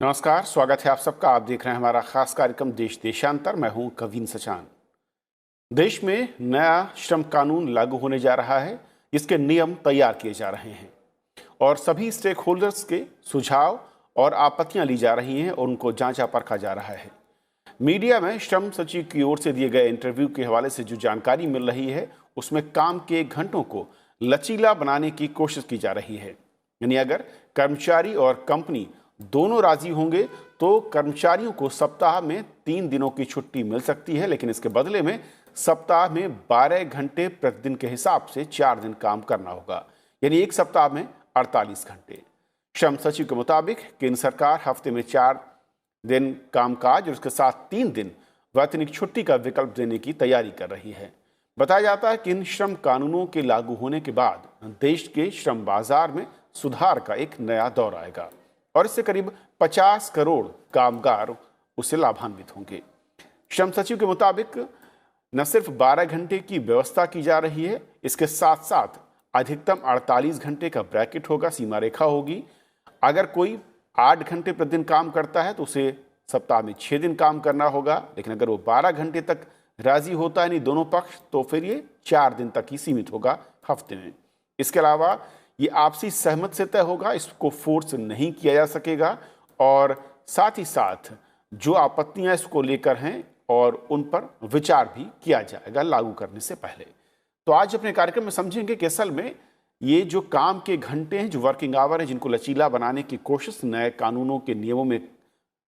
नमस्कार, स्वागत है आप सबका। आप देख रहे हैं हमारा खास कार्यक्रम देश देशांतर। मैं हूं कवीन सचान। देश में नया श्रम कानून लागू होने जा रहा है। इसके नियम तैयार किए जा रहे हैं और सभी स्टेक होल्डर्स के सुझाव और आपत्तियां ली जा रही हैं और उनको जांचा परखा जा रहा है। मीडिया में श्रम सचिव की ओर से दिए गए इंटरव्यू के हवाले से जो जानकारी मिल रही है उसमें काम के घंटों को लचीला बनाने की कोशिश की जा रही है। यानी अगर कर्मचारी और कंपनी दोनों राजी होंगे तो कर्मचारियों को सप्ताह में 3 दिनों की छुट्टी मिल सकती है, लेकिन इसके बदले में सप्ताह में 12 घंटे प्रतिदिन के हिसाब से 4 दिन काम करना होगा, यानी एक सप्ताह में 48 घंटे। श्रम सचिव के मुताबिक केंद्र सरकार हफ्ते में 4 दिन कामकाज और उसके साथ 3 दिन वैतनिक छुट्टी का विकल्प देने की तैयारी कर रही है। बताया जाता है कि इन श्रम कानूनों के लागू होने के बाद देश के श्रम बाजार में सुधार का एक नया दौर आएगा और इससे करीब 50 करोड़ कामगार उससे लाभान्वित होंगे। श्रम सचिव के मुताबिक न सिर्फ 12 घंटे की व्यवस्था की जा रही है, इसके साथ साथ अधिकतम 48 घंटे का ब्रैकेट होगा, सीमा रेखा होगी। अगर कोई 8 घंटे प्रतिदिन काम करता है तो उसे सप्ताह में 6 दिन काम करना होगा, लेकिन अगर वो 12 घंटे तक राजी होता है नहीं दोनों पक्ष तो फिर ये 4 दिन तक ही सीमित होगा हफ्ते में। इसके अलावा ये आपसी सहमत से तय होगा, इसको फोर्स नहीं किया जा सकेगा और साथ ही साथ जो आपत्तियां इसको लेकर हैं और उन पर विचार भी किया जाएगा लागू करने से पहले। तो आज अपने कार्यक्रम में समझेंगे कि असल में ये जो काम के घंटे हैं, जो वर्किंग आवर है, जिनको लचीला बनाने की कोशिश नए कानूनों के नियमों में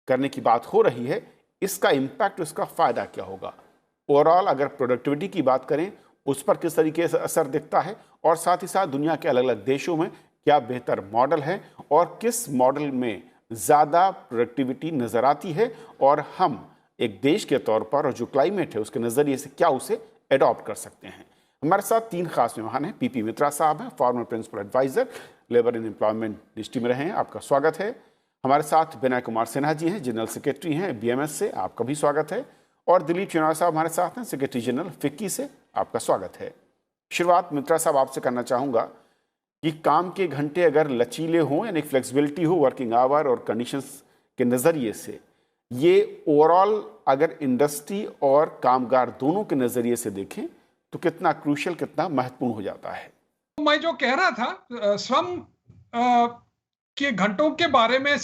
करने की बात हो रही है, इसका इम्पैक्ट, इसका फायदा क्या होगा। ओवरऑल अगर प्रोडक्टिविटी की बात करें उस पर किस तरीके से असर दिखता है और साथ ही साथ दुनिया के अलग अलग देशों में क्या बेहतर मॉडल है और किस मॉडल में ज़्यादा प्रोडक्टिविटी नज़र आती है और हम एक देश के तौर पर और जो क्लाइमेट है उसके नज़रिए से क्या उसे एडॉप्ट कर सकते हैं। हमारे साथ 3 खास मेहमान हैं। पीपी मित्रा साहब हैं, former principal adviser, labour and employment ministry में रहे हैं, आपका स्वागत है। हमारे साथ विनय कुमार सिन्हा जी हैं, जनरल सेक्रेटरी हैं बीएमएस से, आपका भी स्वागत है। और दिलीप चुनाव साहब हमारे साथ हैं, सेक्रेटरी जनरल फिक्की से, आपका स्वागत है। शुरुआत मित्रा साहब आपसे करना चाहूँगा कि काम के घंटे अगर लचीले हों, यानी फ्लेक्सिबिलिटी हो वर्किंग आवर और कंडीशंस के नज़रिए से, ये ओवरऑल अगर इंडस्ट्री और कामगार दोनों के नज़रिए से देखें तो कितना क्रूशियल, कितना महत्वपूर्ण हो जाता है। मैं जो कह रहा था श्रम के घंटों के बारे में,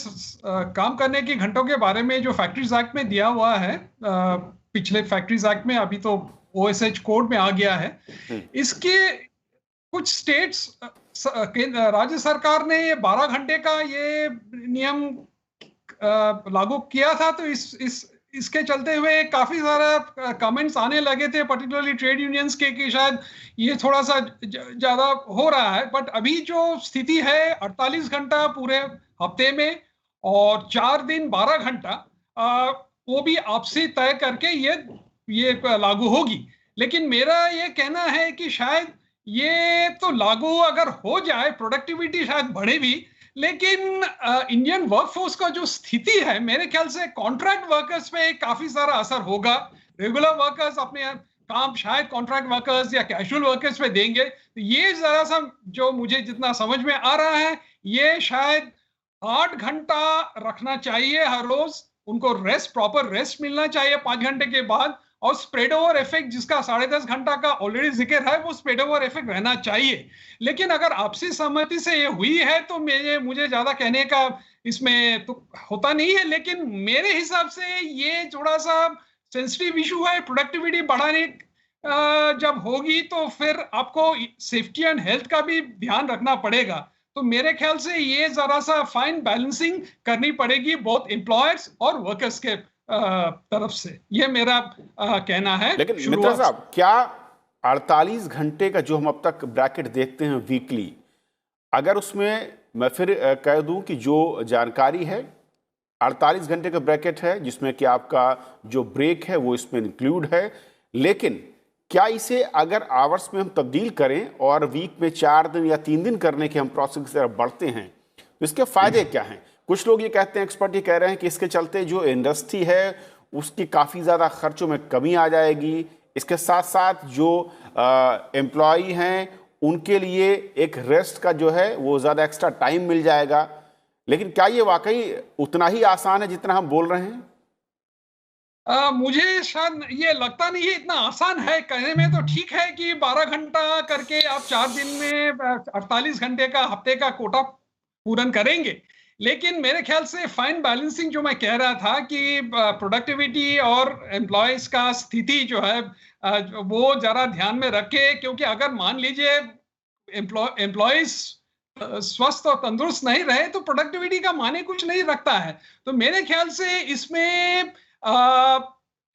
काम करने के घंटों के बारे में जो फैक्ट्रीज एक्ट में दिया हुआ है, पिछले फैक्ट्रीज एक्ट में, अभी तो ओएसएच कोड में आ गया है। इसके कुछ स्टेट्स, राज्य सरकार ने ये 12 घंटे का ये नियम लागू किया था, तो इसके चलते हुए काफी सारा कमेंट्स आने लगे थे, पर्टिकुलरली ट्रेड यूनियंस के, कि शायद ये थोड़ा सा ज्यादा हो रहा है। बट अभी जो स्थिति है 48 घंटा पूरे हफ्ते में और 4 दिन 12 घंटा, वो भी आपसे तय करके ये लागू होगी। लेकिन मेरा ये कहना है कि शायद ये तो लागू अगर हो जाए, प्रोडक्टिविटी शायद बढ़े भी, लेकिन इंडियन वर्कफोर्स का जो स्थिति है, मेरे ख्याल से कॉन्ट्रैक्ट वर्कर्स पे काफी सारा असर होगा। रेगुलर वर्कर्स अपने काम शायद कॉन्ट्रैक्ट वर्कर्स या कैजुअल वर्कर्स पे देंगे। ये जरा सा जो मुझे जितना समझ में आ रहा है, ये शायद 8 घंटा रखना चाहिए हर रोज, उनको रेस्ट, प्रॉपर रेस्ट मिलना चाहिए 5 घंटे के बाद, और स्प्रेड ओवर इफेक्ट जिसका 10.5 घंटा का ऑलरेडी जिक्र है, वो स्प्रेड ओवर इफेक्ट रहना चाहिए। लेकिन अगर आपसी सहमति से ये हुई है तो मुझे ज्यादा कहने का इसमें तो होता नहीं है, लेकिन मेरे हिसाब से ये थोड़ा सा सेंसिटिव इशू है। प्रोडक्टिविटी बढ़ाने जब होगी तो फिर आपको सेफ्टी एंड हेल्थ का भी ध्यान रखना पड़ेगा। तो मेरे ख्याल से ये जरा सा फाइन बैलेंसिंग करनी पड़ेगी बहुत एम्प्लॉयर्स और वर्कर्स के तरफ से, ये मेरा कहना है। लेकिन मित्रा साहब, क्या 48 घंटे का जो हम अब तक ब्रैकेट देखते हैं वीकली, अगर उसमें मैं फिर कह दूं कि जो जानकारी है 48 घंटे का ब्रैकेट है जिसमें कि आपका जो ब्रेक है वो इसमें इंक्लूड है, लेकिन क्या इसे अगर आवर्स में हम तब्दील करें और वीक में 4 दिन या 3 दिन करने के हम प्रोसेस की तरफ बढ़ते हैं तो इसके फायदे क्या हैं? कुछ लोग ये कहते हैं, एक्सपर्ट ये कह रहे हैं कि इसके चलते जो इंडस्ट्री है उसकी काफ़ी ज़्यादा खर्चों में कमी आ जाएगी। इसके साथ साथ जो एम्प्लॉई हैं उनके लिए एक रेस्ट का जो है वो ज़्यादा एक्स्ट्रा टाइम मिल जाएगा। लेकिन क्या ये वाकई उतना ही आसान है जितना हम बोल रहे हैं? मुझे शायद ये लगता नहीं है इतना आसान है। कहने में तो ठीक है कि 12 घंटा करके आप 4 दिन में 48 घंटे का हफ्ते का कोटा पूर्ण करेंगे, लेकिन मेरे ख्याल से फाइन बैलेंसिंग जो मैं कह रहा था कि प्रोडक्टिविटी और एम्प्लॉयज का स्थिति जो है वो जरा ध्यान में रखे, क्योंकि अगर मान लीजिए एम्प्लॉयज स्वस्थ और तंदुरुस्त नहीं रहे तो प्रोडक्टिविटी का माने कुछ नहीं रखता है। तो मेरे ख्याल से इसमें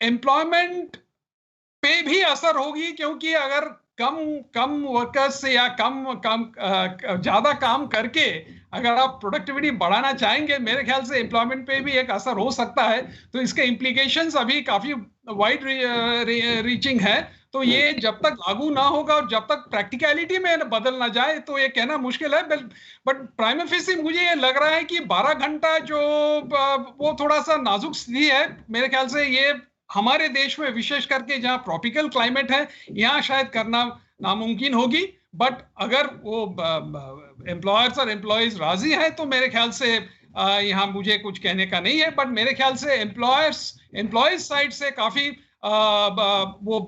एम्प्लॉयमेंट पे भी असर होगी, क्योंकि अगर कम कम वर्कर्स से या कम कम ज्यादा काम करके अगर आप प्रोडक्टिविटी बढ़ाना चाहेंगे, मेरे ख्याल से एम्प्लॉयमेंट पे भी एक असर हो सकता है। तो इसके इम्प्लीकेशंस अभी काफी वाइड रीचिंग है। तो ये जब तक लागू ना होगा और जब तक प्रैक्टिकलिटी में बदल ना जाए तो ये कहना मुश्किल है। बट प्राइम फेसी मुझे ये लग रहा है कि 12 घंटा जो वो थोड़ा सा नाजुक स्थिति है। मेरे ख्याल से ये हमारे देश में विशेष करके जहां ट्रॉपिकल क्लाइमेट है यहाँ शायद करना नामुमकिन होगी। बट अगर वो एम्प्लॉयर्स और एम्प्लॉयज राजी है तो मेरे ख्याल से यहाँ मुझे कुछ कहने का नहीं है। बट मेरे ख्याल से एम्प्लॉयज साइड से काफी वो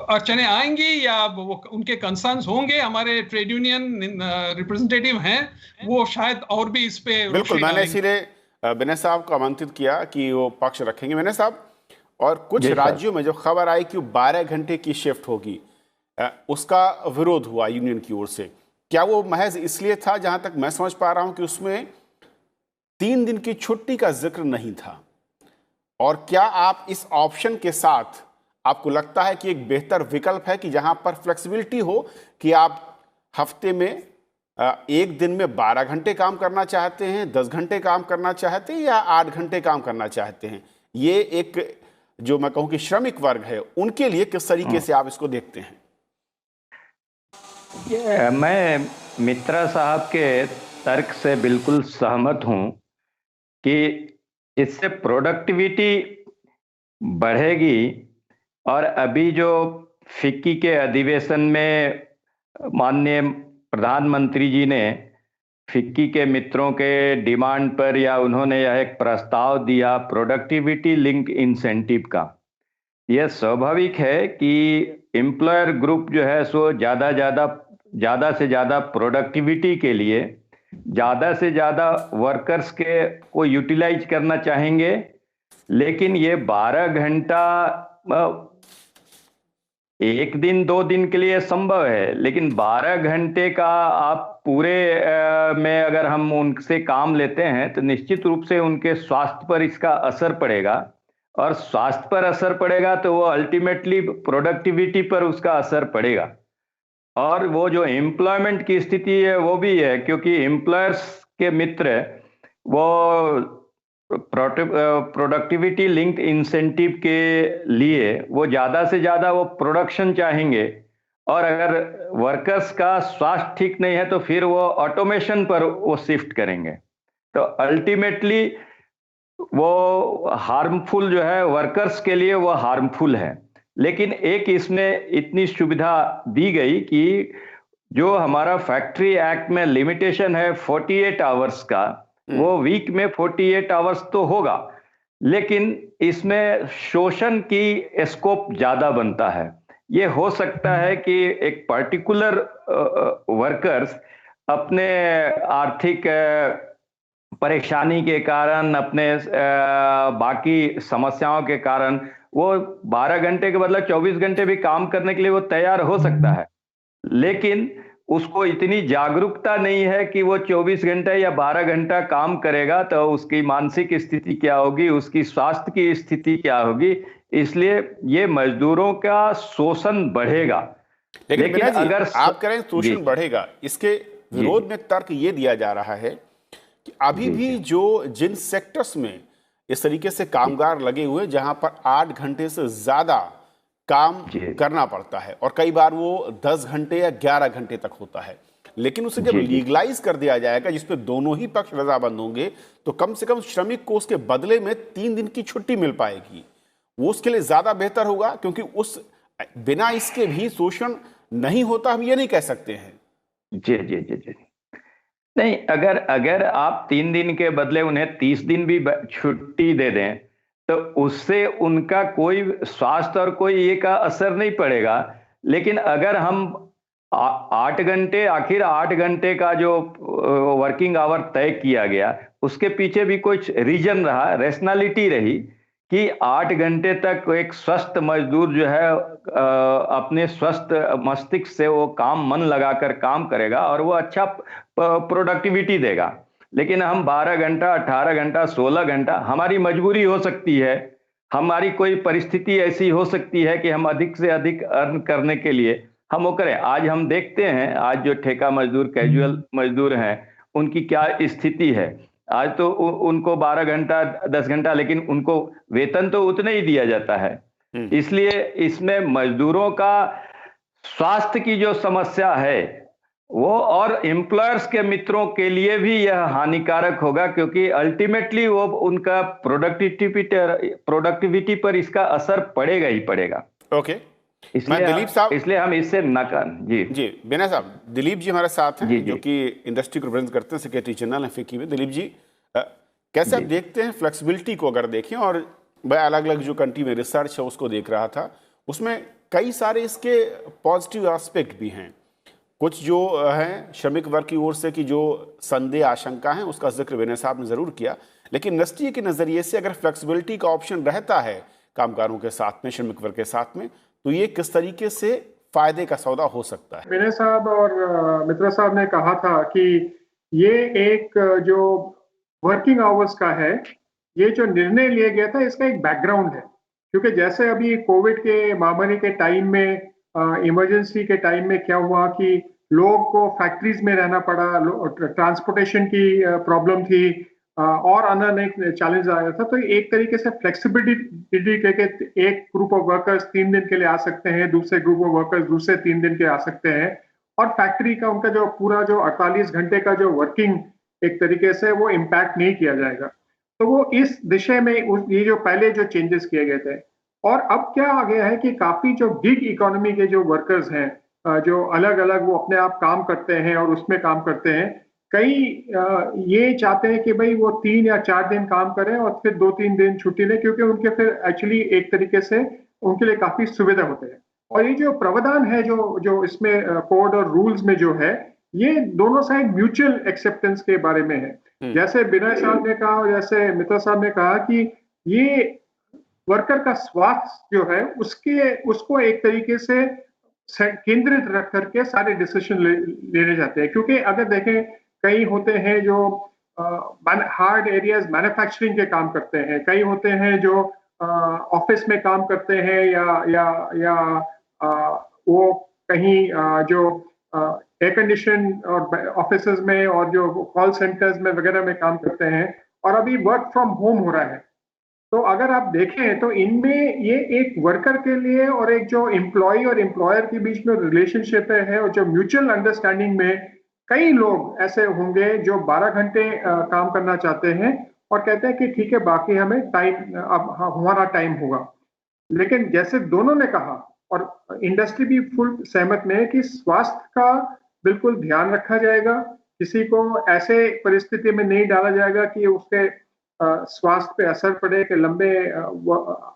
अड़चने आएंगी या वो उनके कंसर्न्स होंगे। हमारे ट्रेड यूनियन रिप्रेजेंटेटिव हैं, वो शायद और भी इस पे बिल्कुल, मैंने इसीलिए विनय साहब को आमंत्रित किया कि वो पक्ष रखेंगे। विनय साहब, और कुछ राज्यों में जो खबर आई कि 12 घंटे की शिफ्ट होगी, उसका विरोध हुआ यूनियन की ओर से। क्या वो महज इसलिए था, जहां तक मैं समझ पा रहा हूं, कि उसमें 3 दिन की छुट्टी का जिक्र नहीं था? और क्या आप इस ऑप्शन के साथ, आपको लगता है कि एक बेहतर विकल्प है कि जहां पर फ्लेक्सिबिलिटी हो कि आप हफ्ते में एक दिन में 12 घंटे काम करना चाहते हैं, 10 घंटे काम करना चाहते हैं, या 8 घंटे काम करना चाहते हैं? ये एक, जो मैं कहूं कि श्रमिक वर्ग है, उनके लिए किस तरीके से आप इसको देखते हैं? मैं मित्रा साहब के तर्क से बिल्कुल सहमत हूं कि इससे प्रोडक्टिविटी बढ़ेगी। और अभी जो फिक्की के अधिवेशन में माननीय प्रधानमंत्री जी ने फिक्की के मित्रों के डिमांड पर, या उन्होंने यह एक प्रस्ताव दिया प्रोडक्टिविटी लिंक इंसेंटिव का, यह स्वाभाविक है कि एम्प्लॉयर ग्रुप जो है सो ज़्यादा से ज़्यादा प्रोडक्टिविटी के लिए ज़्यादा से ज़्यादा वर्कर्स के को यूटिलाइज करना चाहेंगे। लेकिन ये 12 घंटा एक दिन 2 दिन के लिए संभव है, लेकिन 12 घंटे का आप पूरे में अगर हम उनसे काम लेते हैं तो निश्चित रूप से उनके स्वास्थ्य पर इसका असर पड़ेगा। और स्वास्थ्य पर असर पड़ेगा तो वो अल्टीमेटली प्रोडक्टिविटी पर उसका असर पड़ेगा। और वो जो एम्प्लॉयमेंट की स्थिति है वो भी है, क्योंकि एम्प्लॉयर्स के मित्र वो प्रोडक्टिविटी लिंक्ड इंसेंटिव के लिए वो ज़्यादा से ज़्यादा वो प्रोडक्शन चाहेंगे। और अगर वर्कर्स का स्वास्थ्य ठीक नहीं है तो फिर वो ऑटोमेशन पर वो शिफ्ट करेंगे। तो अल्टीमेटली वो हार्मफुल जो है वर्कर्स के लिए, वो हार्मफुल है। लेकिन एक इसमें इतनी सुविधा दी गई कि जो हमारा फैक्ट्री एक्ट में लिमिटेशन है 48 आवर्स का, वो वीक में 48 आवर्स तो होगा, लेकिन इसमें शोषण की स्कोप ज्यादा बनता है। ये हो सकता है कि एक पर्टिकुलर वर्कर्स अपने आर्थिक परेशानी के कारण, अपने बाकी समस्याओं के कारण वो 12 घंटे के बदले 24 घंटे भी काम करने के लिए वो तैयार हो सकता है, लेकिन उसको इतनी जागरूकता नहीं है कि वो 24 घंटे या 12 घंटा काम करेगा तो उसकी मानसिक स्थिति क्या होगी, उसकी स्वास्थ्य की स्थिति क्या होगी। इसलिए ये मजदूरों का शोषण बढ़ेगा। लेकिन अगर आप करें शोषण बढ़ेगा, इसके विरोध में तर्क ये दिया जा रहा है कि अभी भी जो जिन सेक्टर्स में इस तरीके से कामगार लगे हुए जहां पर 8 घंटे से ज्यादा काम करना पड़ता है, और कई बार वो 10 घंटे या 11 घंटे तक होता है, लेकिन उसे जब लीगलाइज कर दिया जाएगा जिसपे दोनों ही पक्ष रजामंद होंगे, तो कम से कम श्रमिक को उसके बदले में 3 दिन की छुट्टी मिल पाएगी। वो उसके लिए ज्यादा बेहतर होगा, क्योंकि उस बिना इसके भी शोषण नहीं होता, हम ये नहीं कह सकते हैं। जी जी जी जी नहीं, अगर अगर आप 3 दिन के बदले उन्हें 30 दिन भी छुट्टी दे दें तो उससे उनका कोई स्वास्थ्य और कोई ये का असर नहीं पड़ेगा। लेकिन अगर हम 8 घंटे, आखिर 8 घंटे का जो वर्किंग आवर तय किया गया, उसके पीछे भी कुछ रीजन रहा, रैशनैलिटी रही कि 8 घंटे तक एक स्वस्थ मजदूर जो है अपने स्वस्थ मस्तिष्क से वो काम मन लगाकर काम करेगा और वो अच्छा प्रोडक्टिविटी देगा। लेकिन हम 12 घंटा, 18 घंटा, 16 घंटा, हमारी मजबूरी हो सकती है, हमारी कोई परिस्थिति ऐसी हो सकती है कि हम अधिक से अधिक अर्न करने के लिए हम वो करें। आज हम देखते हैं, आज जो ठेका मजदूर, कैजुअल मजदूर हैं, उनकी क्या स्थिति है। आज तो उनको 12 घंटा, 10 घंटा, लेकिन उनको वेतन तो उतना ही दिया जाता है। इसलिए इसमें मजदूरों का स्वास्थ्य की जो समस्या है वो, और एम्प्लॉयर्स के मित्रों के लिए भी यह हानिकारक होगा, क्योंकि अल्टीमेटली वो उनका प्रोडक्टिविटी पर इसका असर पड़ेगा ही पड़ेगा। ओके, मैं दिलीप साहब, इसलिए हम इससे जी बिना साहब, दिलीप जी हमारे साथ हैं जो कि इंडस्ट्री को रिप्रेजेंट करते हैं, सेक्रेटरी जनरल हैं फिक्की में। दिलीप जी, कैसे आप देखते हैं फ्लेक्सिबिलिटी को? अगर देखें, और मैं अलग अलग जो कंट्री में रिसर्च है उसको देख रहा था, उसमें कई सारे इसके पॉजिटिव एस्पेक्ट भी हैं। कुछ जो है श्रमिक वर्ग की ओर से कि जो संदेह, आशंका है, उसका जिक्र विनय साहब ने जरूर किया। लेकिन इंडस्ट्री के नजरिए से अगर फ्लेक्सिबिलिटी का ऑप्शन रहता है कामगारों के साथ में, श्रमिक वर्ग के साथ में, तो ये किस तरीके से फायदे का सौदा हो सकता है? विनय साहब और मित्रा साहब ने कहा था कि ये एक जो वर्किंग आवर्स का है, ये जो निर्णय लिया गया था, इसका एक बैकग्राउंड है। क्योंकि जैसे अभी कोविड के महामारी के टाइम में, इमरजेंसी के टाइम में क्या हुआ कि लोग को फैक्ट्रीज में रहना पड़ा, ट्रांसपोर्टेशन की प्रॉब्लम थी, और अनेक चैलेंज आया था। तो एक तरीके से फ्लेक्सिबिलिटी के एक ग्रुप ऑफ वर्कर्स 3 दिन के लिए आ सकते हैं, दूसरे ग्रुप ऑफ वर्कर्स दूसरे 3 दिन के आ सकते हैं, और फैक्ट्री का उनका जो पूरा जो 48 घंटे का जो वर्किंग एक तरीके से वो इम्पैक्ट नहीं किया जाएगा। तो वो इस दिशा में ये जो पहले जो चेंजेस किए गए थे। और अब क्या आ गया है कि काफी जो गिग इकोनॉमी के जो वर्कर्स हैं, जो अलग अलग वो अपने आप काम करते हैं और उसमें काम करते हैं, कई ये चाहते हैं कि भाई वो 3 या 4 दिन काम करें और फिर 2-3 दिन छुट्टी लें, क्योंकि उनके फिर एक्चुअली एक तरीके से उनके लिए काफी सुविधा होते हैं। और ये जो प्रावधान है जो इसमें कोड और रूल्स में जो है, ये दोनों साइड म्यूचुअल एक्सेप्टेंस के बारे में है। जैसे विनय साहब ने कहा और जैसे मित्रा साहब ने कहा कि ये वर्कर का स्वास्थ्य जो है उसको एक तरीके से केंद्रित रख करके सारे डिसीजन लेने जाते हैं। क्योंकि अगर देखें, कई होते हैं जो हार्ड एरियाज मैन्युफैक्चरिंग के काम करते हैं, कई होते हैं जो ऑफिस में काम करते हैं, या वो कहीं जो एयर कंडीशन और ऑफिसेज में और जो कॉल सेंटर्स में वगैरह में काम करते हैं, और अभी वर्क फ्रॉम होम हो रहा है। तो अगर आप देखें तो इनमें ये एक वर्कर के लिए और एक जो एम्प्लॉय और एम्प्लॉयर के बीच में रिलेशनशिप है, और जो म्यूचुअल अंडरस्टैंडिंग में कई लोग ऐसे होंगे जो 12 घंटे काम करना चाहते हैं और कहते हैं कि ठीक है, बाकी हमें टाइम, अब हमारा टाइम होगा। लेकिन जैसे दोनों ने कहा, और इंडस्ट्री भी फुल सहमत में है कि स्वास्थ्य का बिल्कुल ध्यान रखा जाएगा, किसी को ऐसे परिस्थिति में नहीं डाला जाएगा कि उसके स्वास्थ्य पे असर पड़े, कि लंबे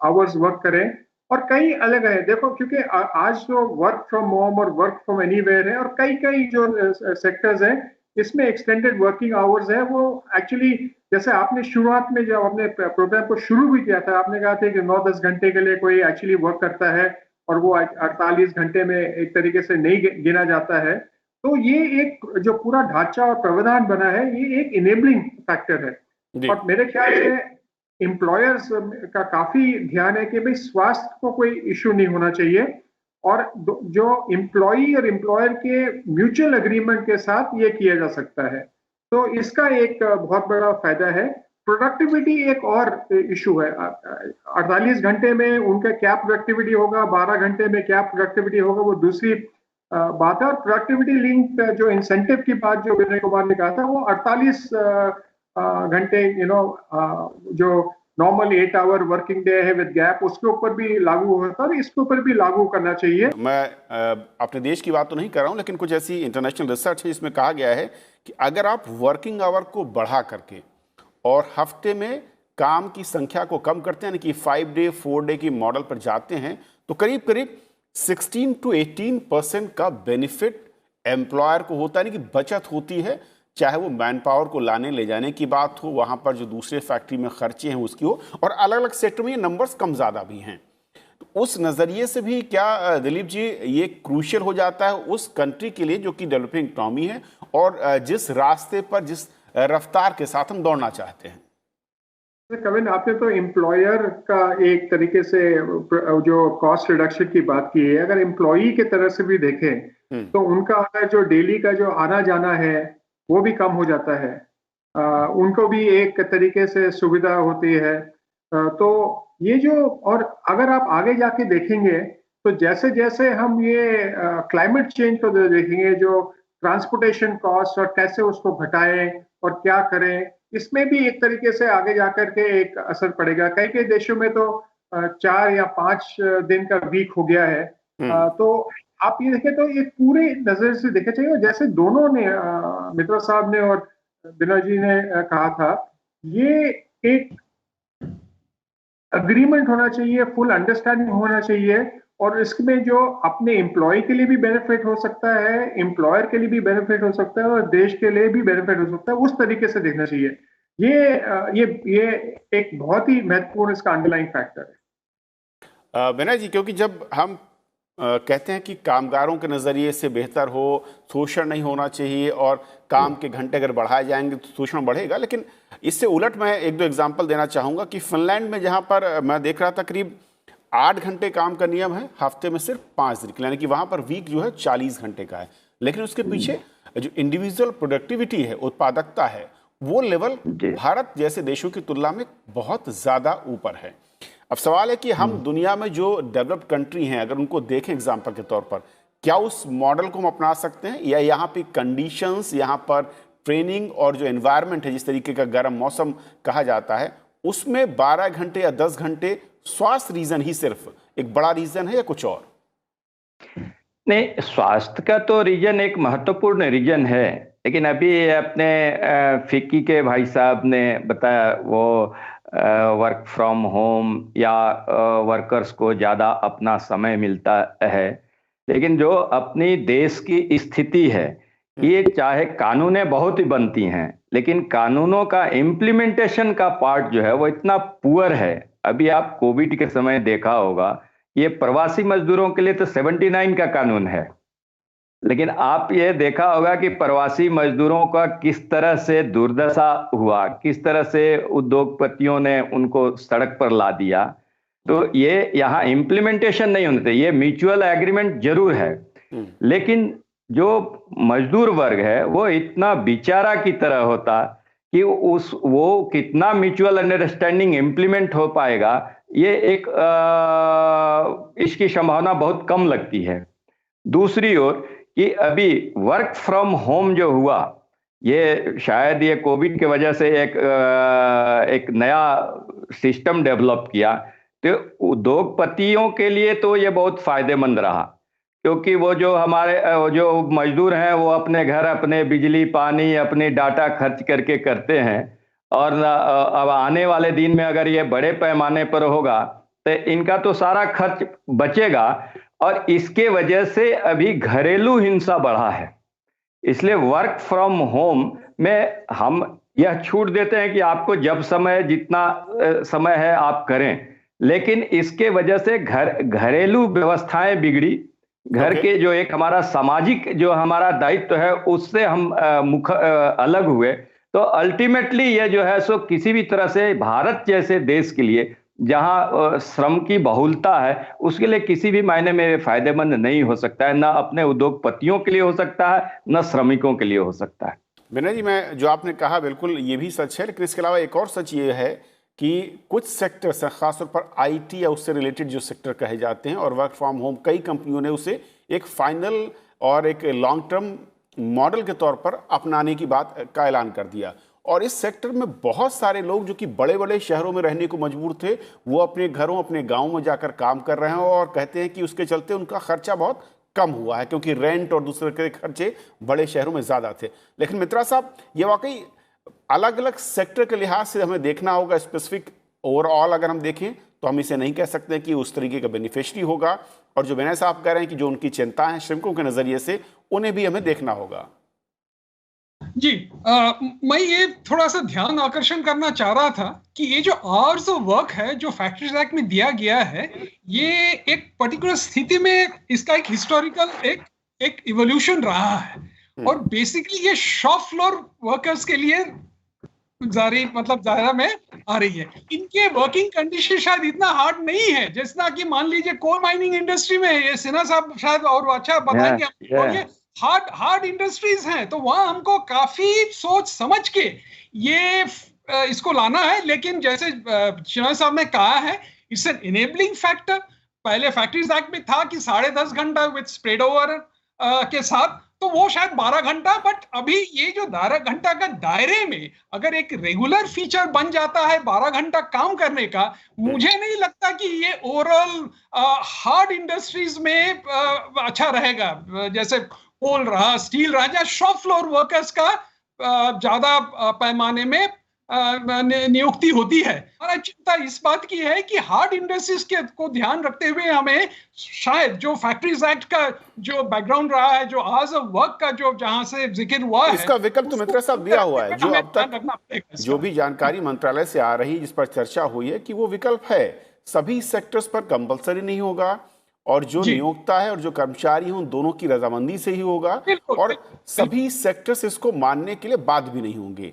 आवर्स वर्क करें। और कई अलग है, देखो, क्योंकि आज जो वर्क फ्रॉम होम और वर्क फ्रॉम एनीवेयर है, और कई जो सेक्टर्स हैं, इसमें एक्सटेंडेड वर्किंग आवर्स है। वो एक्चुअली जैसे आपने शुरुआत में जब अपने प्रोग्राम को शुरू भी किया था, आपने कहा था कि 9-10 घंटे के लिए कोई एक्चुअली वर्क करता है और वो 48 घंटे में एक तरीके से नहीं गिना जाता है। तो ये एक जो पूरा ढांचा और प्रावधान बना है, ये एक इनेबलिंग फैक्टर है। और मेरे ख्याल से एम्प्लॉयर्स का काफी ध्यान है कि भाई स्वास्थ्य को कोई इश्यू नहीं होना चाहिए, और जो एम्प्लॉई और एम्प्लॉयर के म्यूचुअल एग्रीमेंट के साथ ये किया जा सकता है। तो इसका एक बहुत बड़ा फायदा है। प्रोडक्टिविटी एक और इशू है। 48 घंटे में उनका क्या प्रोडक्टिविटी होगा, 12 घंटे में क्या प्रोडक्टिविटी होगा, वो दूसरी बात है। और प्रोडक्टिविटी लिंक जो इंसेंटिव की बात जो विनय कुमार ने कहा था, वो 48 घंटे जो नॉर्मल 8 आवर वर्किंग डे है विद गैप, उसके ऊपर भी लागू होता है और इसके ऊपर भी लागू करना चाहिए। मैं अपने देश की बात तो नहीं कर रहा हूं, लेकिन कुछ ऐसी इंटरनेशनल रिसर्च है जिसमें कहा गया है कि अगर आप वर्किंग आवर को बढ़ा करके और हफ्ते में काम की संख्या को कम करते हैं, कि 5 डे 4 डे की मॉडल पर जाते हैं, तो करीब करीब 16 to 18% का बेनिफिट एम्प्लॉयर को होता है, कि बचत होती है। चाहे वो मैन पावर को लाने ले जाने की बात हो, वहाँ पर जो दूसरे फैक्ट्री में खर्चे हैं उसकी हो, और अलग अलग सेक्टर में ये नंबर्स कम ज़्यादा भी हैं। तो उस नज़रिए से भी क्या दिलीप जी ये क्रूशियल हो जाता है उस कंट्री के लिए जो कि डेवलपिंग इकनॉमी है और जिस रास्ते पर, जिस रफ्तार के साथ हम दौड़ना चाहते हैं? कविन, आपने तो एम्प्लॉयर का एक तरीके से जो कॉस्ट रिडक्शन की बात की है, अगर एम्प्लॉई के तरह से भी देखें तो उनका अगर जो डेली का जो आना जाना है वो भी कम हो जाता है, उनको भी एक तरीके से सुविधा होती है। तो ये जो, और अगर आप आगे जाके देखेंगे तो जैसे जैसे हम ये क्लाइमेट चेंज को देखेंगे, जो ट्रांसपोर्टेशन कॉस्ट और कैसे उसको घटाएं और क्या करें, इसमें भी एक तरीके से आगे जाकर के एक असर पड़ेगा। कई कई देशों में तो 4 या 5 दिन का वीक हो गया है। तो आप ये देखें तो ये पूरे नजर से देखना चाहिए। जैसे दोनों ने, मित्रा साहब ने और बिना जी ने कहा था, ये एक अग्रीमेंट होना चाहिए, फुल अंडरस्टैंडिंग होना चाहिए, और इसमें जो अपने एम्प्लॉय के लिए भी बेनिफिट हो सकता है, एम्प्लॉयर के लिए भी बेनिफिट हो सकता है, और देश के लिए भी बेनिफिट हो सकता है, उस तरीके से देखना चाहिए। ये एक बहुत ही महत्वपूर्ण इसका अंडरलाइंग फैक्टर है। बिना जी, क्योंकि जब हम कहते हैं कि कामगारों के नज़रिए से बेहतर हो, शोषण नहीं होना चाहिए, और काम के घंटे अगर बढ़ाए जाएंगे तो शोषण बढ़ेगा, लेकिन इससे उलट मैं एक दो एग्जांपल देना चाहूँगा कि फिनलैंड में, जहाँ पर मैं देख रहा था, करीब 8 घंटे काम का नियम है, हफ्ते में सिर्फ 5 दिन, यानी कि वहाँ पर वीक जो है 40 घंटे का है। लेकिन उसके पीछे जो इंडिविजुअल प्रोडक्टिविटी है, उत्पादकता है, वो लेवल भारत जैसे देशों की तुलना में बहुत ज़्यादा ऊपर है। अब सवाल है कि हम दुनिया में जो डेवलप्ड कंट्री हैं, अगर उनको देखें एग्जाम्पल के तौर पर, क्या उस मॉडल को हम अपना सकते हैं, या यहाँ पे कंडीशंस, यहाँ पर ट्रेनिंग और जो एनवायरनमेंट है, जिस तरीके का गर्म मौसम कहा जाता है, उसमें 12 घंटे या 10 घंटे स्वास्थ्य रीजन ही सिर्फ एक बड़ा रीजन है, या कुछ और? नहीं, स्वास्थ्य का तो रीजन एक महत्वपूर्ण रीजन है, लेकिन अभी अपने फिक्की के भाई साहब ने बताया, वो वर्क फ्रॉम होम या वर्कर्स को ज़्यादा अपना समय मिलता है, लेकिन जो अपनी देश की स्थिति है, ये चाहे कानूनें बहुत ही बनती हैं, लेकिन कानूनों का इम्प्लीमेंटेशन का पार्ट जो है वो इतना पुअर है। अभी आप कोविड के समय देखा होगा, ये प्रवासी मजदूरों के लिए तो 79 का कानून है, लेकिन आप ये देखा होगा कि प्रवासी मजदूरों का किस तरह से दुर्दशा हुआ, किस तरह से उद्योगपतियों ने उनको सड़क पर ला दिया। तो ये यहाँ इम्प्लीमेंटेशन नहीं होते, ये म्यूचुअल एग्रीमेंट जरूर है, लेकिन जो मजदूर वर्ग है वो इतना बेचारा की तरह होता कि वो कितना म्यूचुअल अंडरस्टैंडिंग इम्प्लीमेंट हो पाएगा, ये एक इसकी संभावना बहुत कम लगती है। दूसरी ओर कि अभी वर्क फ्रॉम होम जो हुआ, ये शायद ये कोविड की वजह से एक नया सिस्टम डेवलप किया, तो उद्योगपतियों के लिए तो ये बहुत फायदेमंद रहा, क्योंकि वो जो हमारे जो मजदूर हैं वो अपने घर, अपने बिजली पानी, अपनी डाटा खर्च करके करते हैं, और अब आने वाले दिन में अगर ये बड़े पैमाने पर होगा तो इनका तो सारा खर्च बचेगा, और इसके वजह से अभी घरेलू हिंसा बढ़ा है। इसलिए वर्क फ्रॉम होम में हम यह छूट देते हैं कि आपको जब समय, जितना समय है आप करें, लेकिन इसके वजह से घरेलू व्यवस्थाएं बिगड़ी, घर के जो एक हमारा सामाजिक जो हमारा दायित्व है उससे हम अलग हुए। तो अल्टीमेटली ये जो है सो किसी भी तरह से भारत जैसे देश के लिए, जहां श्रम की बहुलता है, उसके लिए किसी भी मायने में फायदेमंद नहीं हो सकता है, ना अपने उद्योगपतियों के लिए हो सकता है, ना श्रमिकों के लिए हो सकता है। विनय जी, मैं जो आपने कहा बिल्कुल ये भी सच है, लेकिन इसके अलावा एक और सच ये है कि कुछ सेक्टर्स हैं, खासतौर पर आईटी या उससे रिलेटेड जो सेक्टर कहे जाते हैं, और वर्क फ्रॉम होम कई कंपनियों ने उसे एक फाइनल और एक लॉन्ग टर्म मॉडल के तौर पर अपनाने की बात का ऐलान कर दिया। और इस सेक्टर में बहुत सारे लोग जो कि बड़े बड़े शहरों में रहने को मजबूर थे, वो अपने घरों, अपने गाँव में जाकर काम कर रहे हैं, और कहते हैं कि उसके चलते उनका खर्चा बहुत कम हुआ है, क्योंकि रेंट और दूसरे के खर्चे बड़े शहरों में ज़्यादा थे। लेकिन मित्रा साहब, ये वाकई अलग अलग सेक्टर के लिहाज से हमें देखना होगा। स्पेसिफिक ओवरऑल अगर हम देखें तो हम इसे नहीं कह सकते कि उस तरीके का बेनिफिशियरी होगा। और जो विनय साहब कह रहे हैं कि जो उनकी चिंता है श्रमिकों के नज़रिए से, उन्हें भी हमें देखना होगा। जी, मैं ये थोड़ा सा ध्यान आकर्षण करना चाह रहा था कि ये जो आवर्स ऑफ वर्क है जो फैक्ट्रीज एक्ट में दिया गया है, ये एक पर्टिकुलर स्थिति में इसका एक हिस्टोरिकल एक इवोल्यूशन रहा है। और बेसिकली ये शॉप फ्लोर वर्कर्स के लिए दायरा में आ रही है। इनके वर्किंग कंडीशन शायद इतना हार्ड नहीं है जितना कि मान लीजिए कोल माइनिंग इंडस्ट्री में, ये सिन्हा साहब शायद और अच्छा बताएंगे, ये हार्ड इंडस्ट्रीज हैं, तो वहां हमको काफी सोच समझ के ये इसको लाना है। लेकिन जैसे सिन्हा साहब ने कहा है, इट्स एन इनेबलिंग फैक्टर। पहले फैक्ट्रीज एक्ट में था कि 10.5 घंटा विद स्प्रेड ओवर के साथ, तो वो शायद 12 घंटा, बट अभी ये जो 12 घंटा का दायरे में अगर एक रेगुलर फीचर बन जाता है 12 घंटा काम करने का, मुझे नहीं लगता कि ये ओवरऑल हार्ड इंडस्ट्रीज में अच्छा रहेगा। जैसे कोल रहा, स्टील रहा, या शॉप फ्लोर वर्कर्स का ज्यादा पैमाने में नियुक्ति होती है। हमारा चिंता इस बात की है कि हार्ड इंडस्ट्रीज के को ध्यान रखते हुए हमें शायद जो फैक्ट्रीज एक्ट का जो बैकग्राउंड रहा है, जो आवर्स ऑफ वर्क का जो जहां से जिक्र हुआ है, इसका विकल्प तो मित्र साहब दिया हुआ है। जो अब तक जो भी जानकारी मंत्रालय से आ रही, जिस पर चर्चा हुई है, कि वो विकल्प है, सभी सेक्टर्स पर कंपलसरी नहीं होगा, और जो नियोक्ता है और जो कर्मचारी हैं उन दोनों की रजामंदी से ही होगा, और सभी सेक्टर्स इसको मानने के लिए बाध्य भी नहीं होंगे।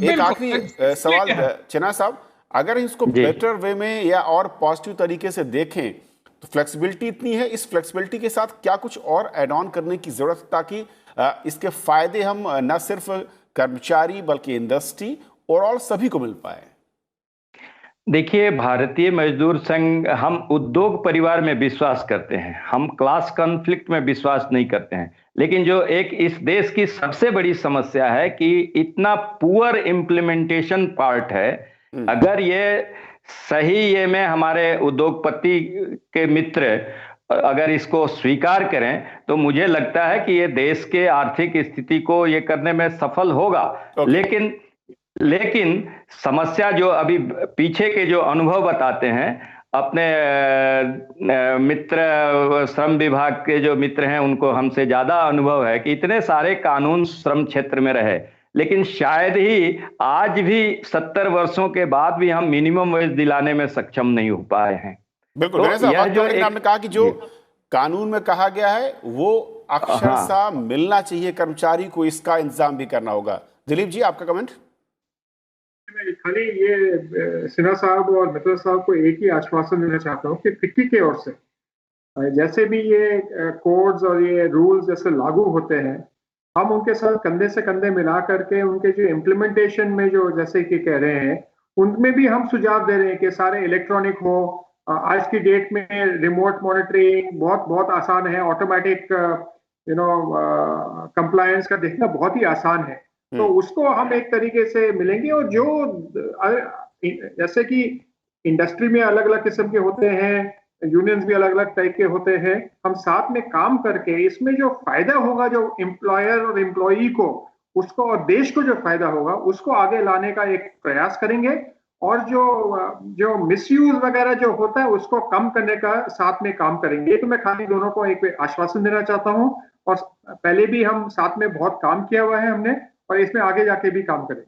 एक आखिरी सवाल चिन्हा साहब, अगर इसको बेटर वे में या और पॉजिटिव तरीके से देखें तो फ्लेक्सिबिलिटी इतनी है, इस फ्लेक्सिबिलिटी के साथ क्या कुछ और ऐड ऑन करने की जरूरत है ताकि इसके फायदे हम न सिर्फ कर्मचारी बल्कि इंडस्ट्री और सभी को मिल पाए? देखिए, भारतीय मजदूर संघ, हम उद्योग परिवार में विश्वास करते हैं, हम क्लास कॉन्फ्लिक्ट में विश्वास नहीं करते हैं। लेकिन जो एक इस देश की सबसे बड़ी समस्या है कि इतना पुअर इम्प्लीमेंटेशन पार्ट है। अगर ये सही ये में हमारे उद्योगपति के मित्र अगर इसको स्वीकार करें तो मुझे लगता है कि ये देश के आर्थिक स्थिति को ये करने में सफल होगा। लेकिन समस्या जो अभी पीछे के जो अनुभव बताते हैं, अपने मित्र श्रम विभाग के जो मित्र हैं उनको हमसे ज्यादा अनुभव है कि इतने सारे कानून श्रम क्षेत्र में रहे, लेकिन शायद ही आज भी 70 वर्षों के बाद भी हम मिनिमम वेज दिलाने में सक्षम नहीं हो पाए हैं। बिल्कुल, तो यह जो आपने कहा कि जो कानून में कहा गया है वो अक्षरशः मिलना चाहिए कर्मचारी को, इसका इंतजाम भी करना होगा। दिलीप जी, आपका कमेंट? खाली ये सिन्हा साहब और मित्तल साहब को एक ही आश्वासन देना चाहता हूँ कि फिक्की की ओर से जैसे भी ये कोड्स और ये रूल्स जैसे लागू होते हैं, हम उनके साथ कंधे से कंधे मिला करके उनके जो इम्प्लीमेंटेशन में जो जैसे कि कह रहे हैं उनमें भी हम सुझाव दे रहे हैं कि सारे इलेक्ट्रॉनिक हो। आज की डेट में रिमोट मॉनिटरिंग बहुत बहुत आसान है, ऑटोमेटिक कंप्लायंस का देखना बहुत ही आसान है, तो उसको हम एक तरीके से मिलेंगे। और जो जैसे कि इंडस्ट्री में अलग अलग किस्म के होते हैं, यूनियंस भी अलग अलग टाइप के होते हैं, हम साथ में काम करके इसमें जो फायदा होगा जो एम्प्लॉयर और एम्प्लॉई को, उसको और देश को जो फायदा होगा उसको आगे लाने का एक प्रयास करेंगे। और जो मिसयूज वगैरह जो होता है उसको कम करने का साथ में काम करेंगे। तो मैं खाली दोनों को एक आश्वासन देना चाहता हूँ, और पहले भी हम साथ में बहुत काम किया हुआ है हमने, और इसमें आगे जाके भी काम करेंगे।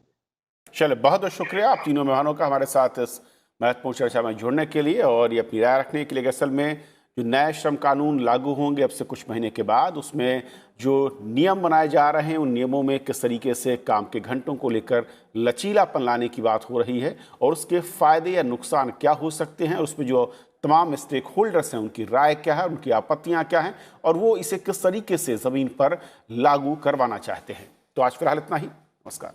चलिए, बहुत बहुत शुक्रिया आप तीनों मेहमानों का हमारे साथ इस महत्वपूर्ण चर्चा में जुड़ने के लिए और ये अपनी राय रखने के लिए। असल में जो नए श्रम कानून लागू होंगे अब से कुछ महीने के बाद, उसमें जो नियम बनाए जा रहे हैं उन नियमों में किस तरीके से काम के घंटों को लेकर लचीलापन लाने की बात हो रही है, और उसके फायदे या नुकसान क्या हो सकते हैं, उसमें जो तमाम स्टेक होल्डर्स हैं उनकी राय क्या है, उनकी आपत्तियां क्या हैं, और वो इसे किस तरीके से ज़मीन पर लागू करवाना चाहते हैं। तो आज फिलहाल इतना ही। नमस्कार।